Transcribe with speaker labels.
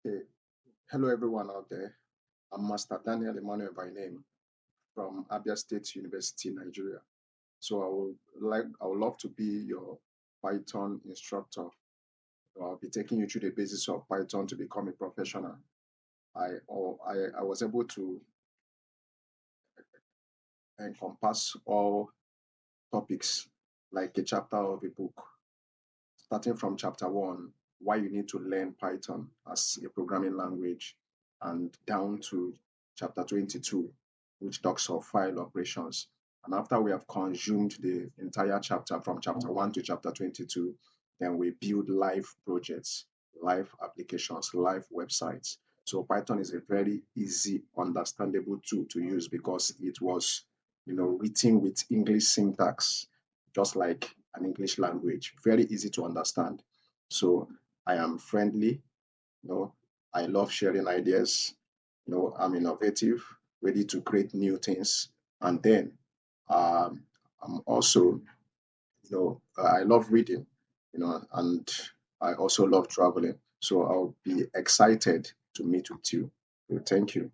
Speaker 1: Okay, hello everyone out there. I'm Master Daniel Emmanuel by name from Abia State University, Nigeria. So I would love to be your Python instructor. I'll be taking you through the basis of Python to become a professional. I was able to encompass all topics like a chapter of a book, starting from chapter one, why you need to learn Python as a programming language, and down to chapter 22, which talks of file operations. And after we have consumed the entire chapter from chapter 1 to chapter 22, then we build live projects, live applications, live websites. So Python is a very easy, understandable tool to use because it was, written with English syntax, just like an English language, very easy to understand. So I am friendly, you know, I love sharing ideas, I'm innovative, ready to create new things. And then I'm also, I love reading, and I also love traveling. So I'll be excited to meet with you. So thank you.